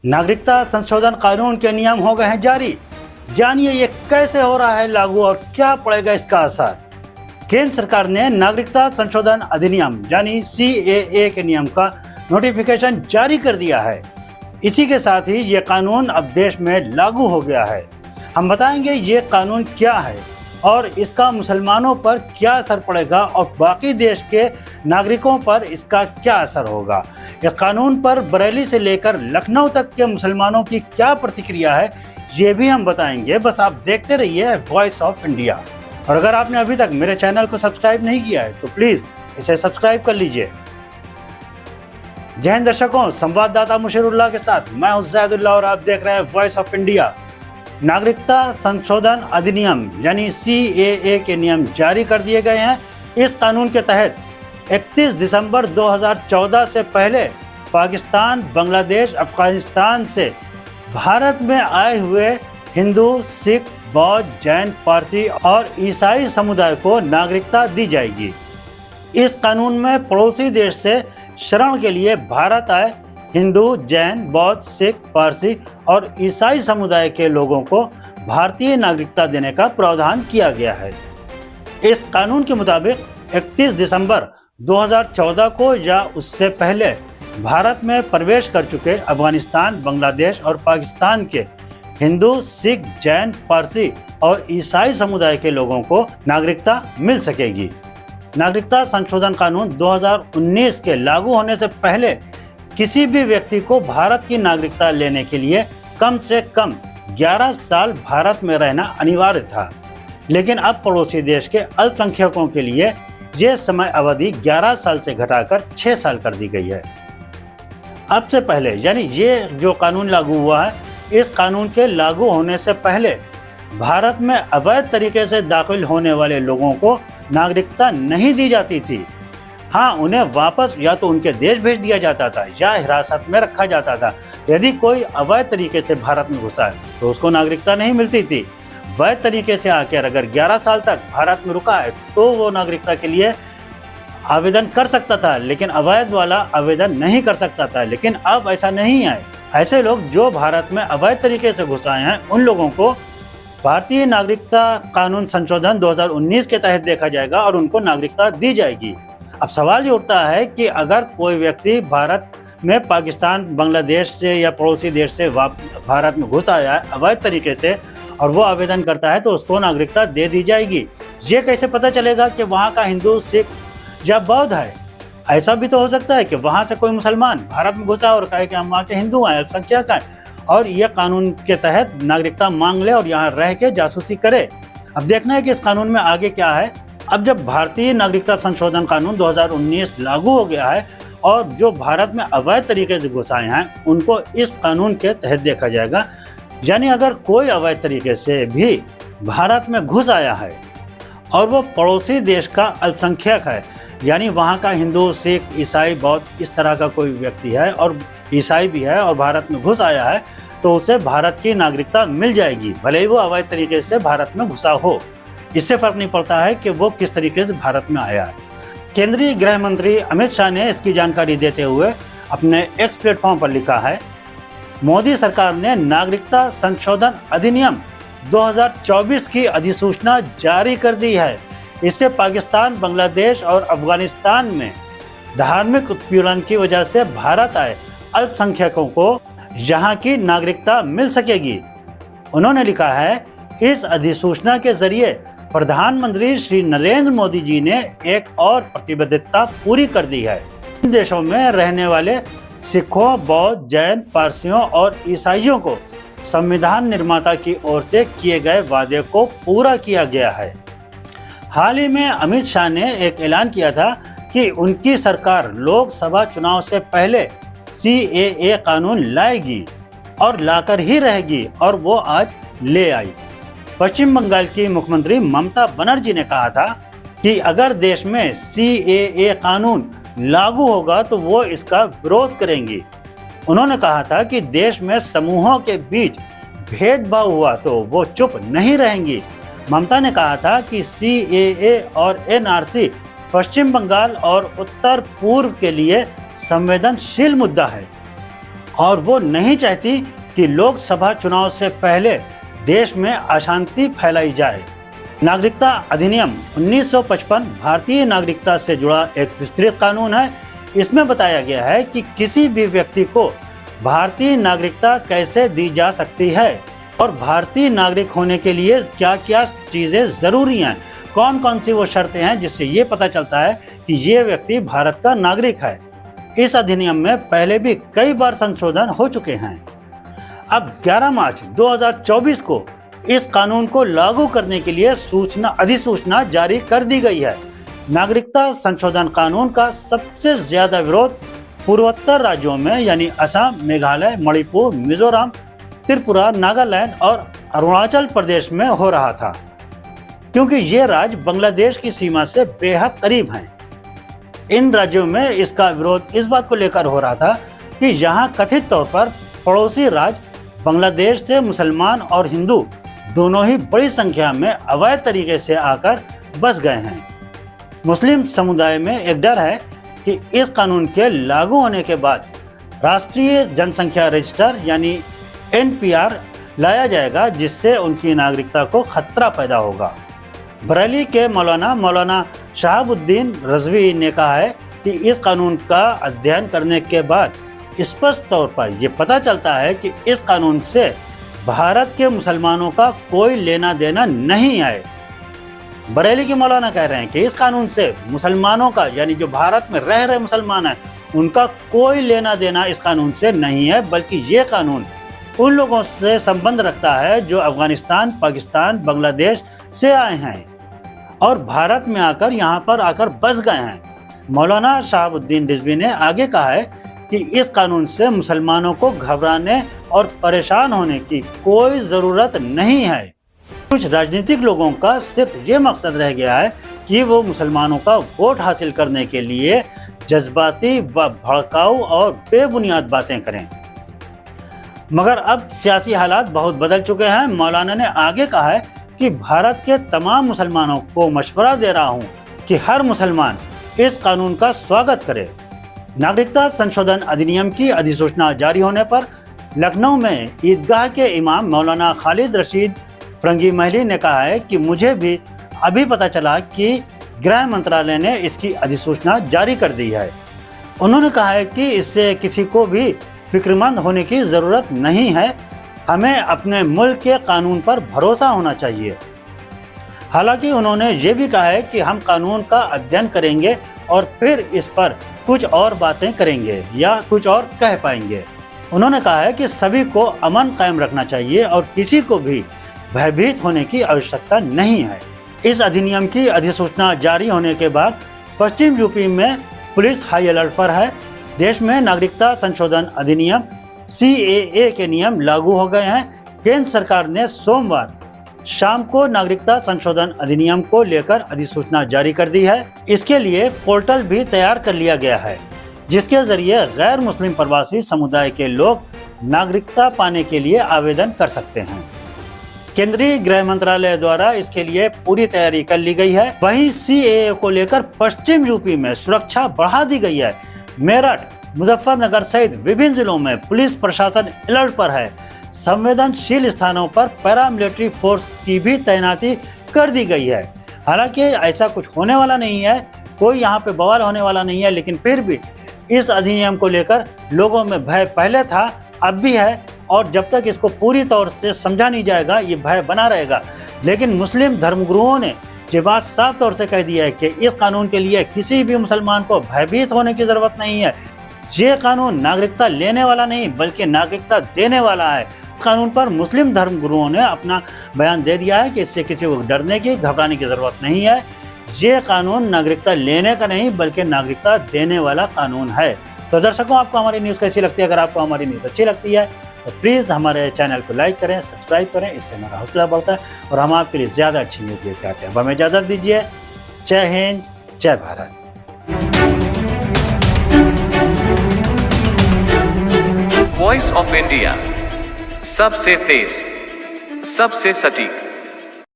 नागरिकता संशोधन कानून के नियम हो गए हैं जारी। जानिए ये कैसे हो रहा है लागू और क्या पड़ेगा इसका असर। केंद्र सरकार ने नागरिकता संशोधन अधिनियम यानी CAA के नियम का नोटिफिकेशन जारी कर दिया है। इसी के साथ ही ये कानून अब देश में लागू हो गया है। हम बताएंगे ये कानून क्या है और इसका मुसलमानों पर क्या असर पड़ेगा और बाकी देश के नागरिकों पर इसका क्या असर होगा। इस कानून पर बरेली से लेकर लखनऊ तक के मुसलमानों की क्या प्रतिक्रिया है ये भी हम बताएंगे। बस आप देखते रहिए वॉइस ऑफ इंडिया। और अगर आपने अभी तक मेरे चैनल को सब्सक्राइब नहीं किया है तो प्लीज़ इसे सब्सक्राइब कर लीजिए। जय हिंद दर्शकों, संवाददाता मुशीरुल्लाह के साथ मैं हूं ज़ैदुल्लाह और आप देख रहे हैं वॉइस ऑफ इंडिया। नागरिकता संशोधन अधिनियम यानी CAA के नियम जारी कर दिए गए हैं। इस कानून के तहत 31 दिसंबर 2014 से पहले पाकिस्तान, बांग्लादेश, अफगानिस्तान से भारत में आए हुए हिंदू, सिख, बौद्ध, जैन, पारसी और ईसाई समुदाय को नागरिकता दी जाएगी। इस कानून में पड़ोसी देश से शरण के लिए भारत आए हिंदू, जैन, बौद्ध, सिख, पारसी और ईसाई समुदाय के लोगों को भारतीय नागरिकता देने का प्रावधान किया गया है। इस कानून के मुताबिक 31 दिसंबर 2014 को या उससे पहले भारत में प्रवेश कर चुके अफगानिस्तान, बांग्लादेश और पाकिस्तान के हिंदू, सिख, जैन, पारसी और ईसाई समुदाय के लोगों को नागरिकता मिल सकेगी। नागरिकता संशोधन कानून 2019 के लागू होने से पहले किसी भी व्यक्ति को भारत की नागरिकता लेने के लिए कम से कम 11 साल भारत में रहना अनिवार्य था, लेकिन अब पड़ोसी देश के अल्पसंख्यकों के लिए ये समय अवधि 11 साल से घटाकर 6 साल कर दी गई है। अब से पहले यानी ये जो कानून लागू हुआ है, इस कानून के लागू होने से पहले भारत में अवैध तरीके से दाखिल होने वाले लोगों को नागरिकता नहीं दी जाती थी। हाँ, उन्हें वापस या तो उनके देश भेज दिया जाता था या हिरासत में रखा जाता था। यदि कोई अवैध तरीके से भारत में घुसा है तो उसको नागरिकता नहीं मिलती थी। वैध तरीके से आकर अगर 11 साल तक भारत में रुका है तो वो नागरिकता के लिए आवेदन कर सकता था, लेकिन अवैध वाला आवेदन नहीं कर सकता था। लेकिन अब ऐसा नहीं है। ऐसे लोग जो भारत में अवैध तरीके से घुस आए हैं उन लोगों को भारतीय नागरिकता कानून संशोधन 2019 के तहत देखा जाएगा और उनको नागरिकता दी जाएगी। अब सवाल ये उठता है कि अगर कोई व्यक्ति भारत में पाकिस्तान, बांग्लादेश से या पड़ोसी देश से भारत में घुस आया है अवैध तरीके से और वो आवेदन करता है तो उसको नागरिकता दे दी जाएगी। ये कैसे पता चलेगा कि वहाँ का हिंदू, सिख या बौद्ध है? ऐसा भी तो हो सकता है कि वहाँ से कोई मुसलमान भारत में घुसा और कहे कि हम वहाँ के हिंदू हैं, अल्पसंख्यक हैं और यह कानून के तहत नागरिकता मांग ले और यहाँ रह के जासूसी करे। अब देखना है कि इस कानून में आगे क्या है। अब जब भारतीय नागरिकता संशोधन कानून 2019 लागू हो गया है और जो भारत में अवैध तरीके से घुस आए हैं उनको इस कानून के तहत देखा जाएगा। यानी अगर कोई अवैध तरीके से भी भारत में घुस आया है और वो पड़ोसी देश का अल्पसंख्यक है, यानी वहाँ का हिंदू, सिख, ईसाई, बौद्ध इस तरह का कोई व्यक्ति है और ईसाई भी है और भारत में घुस आया है, तो उसे भारत की नागरिकता मिल जाएगी, भले ही वो अवैध तरीके से भारत में घुसा हो। इससे फर्क नहीं पड़ता है कि वो किस तरीके से भारत में आया है। केंद्रीय गृह मंत्री अमित शाह ने इसकी जानकारी देते हुए अपने X प्लेटफॉर्म पर लिखा है, मोदी सरकार ने नागरिकता संशोधन अधिनियम 2024 की अधिसूचना जारी कर दी है। इससे पाकिस्तान, बांग्लादेश और अफगानिस्तान में धार्मिक उत्पीड़न की वजह से भारत आए अल्पसंख्यकों को यहाँ की नागरिकता मिल सकेगी। उन्होंने लिखा है, इस अधिसूचना के जरिए प्रधानमंत्री श्री नरेंद्र मोदी जी ने एक और प्रतिबद्धता पूरी कर दी है। इन देशों में रहने वाले सिखों, बौद्ध, जैन, पारसियों और ईसाइयों को संविधान निर्माता की ओर से किए गए वादे को पूरा किया गया है। हाल ही में अमित शाह ने एक ऐलान किया था कि उनकी सरकार लोकसभा चुनाव से पहले CAA कानून लाएगी और लाकर ही रहेगी और वो आज ले आई। पश्चिम बंगाल की मुख्यमंत्री ममता बनर्जी ने कहा था कि अगर देश में CAA कानून लागू होगा तो वो इसका विरोध करेंगी। उन्होंने कहा था कि देश में समूहों के बीच भेदभाव हुआ तो वो चुप नहीं रहेंगी। ममता ने कहा था कि CAA और NRC पश्चिम बंगाल और उत्तर पूर्व के लिए संवेदनशील मुद्दा है। और वो नहीं चाहती कि लोकसभा चुनाव से पहले देश में अशांति फैलाई जाए। नागरिकता अधिनियम 1955 भारतीय नागरिकता से जुड़ा एक विस्तृत कानून है। इसमें बताया गया है कि किसी भी व्यक्ति को भारतीय नागरिकता कैसे दी जा सकती है और भारतीय नागरिक होने के लिए क्या क्या चीज़ें ज़रूरी हैं, कौन कौन सी वो शर्तें हैं जिससे ये पता चलता है कि ये व्यक्ति भारत का नागरिक है। इस अधिनियम में पहले भी कई बार संशोधन हो चुके हैं। अब 11 मार्च 2024 को इस कानून को लागू करने के लिए अधिसूचना जारी कर दी गई है। नागरिकता संशोधन कानून का सबसे ज्यादा विरोध पूर्वोत्तर राज्यों में यानी असम, मेघालय, मणिपुर, मिजोरम, त्रिपुरा, नागालैंड और अरुणाचल प्रदेश में हो रहा था, क्योंकि ये राज्य बांग्लादेश की सीमा से बेहद करीब हैं। इन राज्यों में इसका विरोध इस बात को लेकर हो रहा था कि यहाँ कथित तौर पर पड़ोसी राज्य बांग्लादेश से मुसलमान और हिंदू दोनों ही बड़ी संख्या में अवैध तरीके से आकर बस गए हैं। मुस्लिम समुदाय में एक डर है कि इस कानून के लागू होने के बाद राष्ट्रीय जनसंख्या रजिस्टर यानी NPR लाया जाएगा, जिससे उनकी नागरिकता को खतरा पैदा होगा। बरेली के मौलाना शहाबुद्दीन रजवी ने कहा है कि इस कानून का अध्ययन करने के बाद स्पष्ट तौर पर यह पता चलता है कि इस कानून से भारत के मुसलमानों का कोई लेना देना नहीं है। बरेली के मौलाना कह रहे हैं कि इस कानून से मुसलमानों का यानी जो भारत में रह रहे मुसलमान हैं उनका कोई लेना देना इस कानून से नहीं है, बल्कि ये कानून उन लोगों से संबंध रखता है जो अफगानिस्तान, पाकिस्तान, बांग्लादेश से आए हैं और भारत में आकर यहाँ पर आकर बस गए हैं। मौलाना शहाबुद्दीन रिजवी ने आगे कहा है कि इस कानून से मुसलमानों को घबराने और परेशान होने की कोई ज़रूरत नहीं है। कुछ राजनीतिक लोगों का सिर्फ ये मकसद रह गया है कि वो मुसलमानों का वोट हासिल करने के लिए जज्बाती व भड़काऊ और बेबुनियाद बातें करें। मगर अब सियासी हालात बहुत बदल चुके हैं। मौलाना ने आगे कहा है कि भारत के तमाम मुसलमानों को मशवरा दे रहा हूँ कि हर मुसलमान इस कानून का स्वागत करे। नागरिकता संशोधन अधिनियम की अधिसूचना जारी होने पर लखनऊ में ईदगाह के इमाम मौलाना खालिद रशीद फरंगी महली ने कहा है कि मुझे भी अभी पता चला कि गृह मंत्रालय ने इसकी अधिसूचना जारी कर दी है। उन्होंने कहा है कि इससे किसी को भी फिक्रमंद होने की ज़रूरत नहीं है, हमें अपने मुल्क के कानून पर भरोसा होना चाहिए। हालांकि उन्होंने ये भी कहा है कि हम कानून का अध्ययन करेंगे और फिर इस पर कुछ और बातें करेंगे या कुछ और कह पाएंगे। उन्होंने कहा है कि सभी को अमन कायम रखना चाहिए और किसी को भी भयभीत होने की आवश्यकता नहीं है। इस अधिनियम की अधिसूचना जारी होने के बाद पश्चिम यूपी में पुलिस हाई अलर्ट पर है। देश में नागरिकता संशोधन अधिनियम CAA के नियम लागू हो गए हैं। केंद्र सरकार ने सोमवार शाम को नागरिकता संशोधन अधिनियम को लेकर अधिसूचना जारी कर दी है। इसके लिए पोर्टल भी तैयार कर लिया गया है, जिसके जरिए गैर मुस्लिम प्रवासी समुदाय के लोग नागरिकता पाने के लिए आवेदन कर सकते हैं। केंद्रीय गृह मंत्रालय द्वारा इसके लिए पूरी तैयारी कर ली गई है। वहीं CAA को लेकर पश्चिम यूपी में सुरक्षा बढ़ा दी गई है। मेरठ, मुजफ्फरनगर सहित विभिन्न जिलों में पुलिस प्रशासन अलर्ट पर है। संवेदनशील स्थानों पर पैरामिलिट्री फोर्स की भी तैनाती कर दी गई है। हालांकि ऐसा कुछ होने वाला नहीं है, कोई यहाँ पे बवाल होने वाला नहीं है, लेकिन फिर भी इस अधिनियम को लेकर लोगों में भय पहले था, अब भी है, और जब तक इसको पूरी तौर से समझा नहीं जाएगा ये भय बना रहेगा। लेकिन मुस्लिम धर्मगुरुओं ने ये बात साफ तौर से कह दिया है कि इस कानून के लिए किसी भी मुसलमान को भयभीत होने की ज़रूरत नहीं है। ये कानून नागरिकता लेने वाला नहीं बल्कि नागरिकता देने वाला है। कानून पर मुस्लिम धर्मगुरुओं ने अपना बयान दे दिया है कि इससे किसी को डरने की, घबराने की ज़रूरत नहीं है। ये कानून नागरिकता लेने का नहीं बल्कि नागरिकता देने वाला कानून है। तो दर्शकों, आपको हमारी न्यूज़ कैसी लगती है? अगर आपको हमारी न्यूज़ अच्छी लगती है तो प्लीज़ हमारे चैनल को लाइक करें, सब्सक्राइब करें, इससे हमारा हौसला बढ़ता है और हम आपके लिए ज़्यादा अच्छी न्यूज़ लेके आते हैं। अब हमें इजाज़त दीजिए। जय हिंद, जय भारत। वॉइस ऑफ इंडिया, सबसे तेज, सबसे सटीक।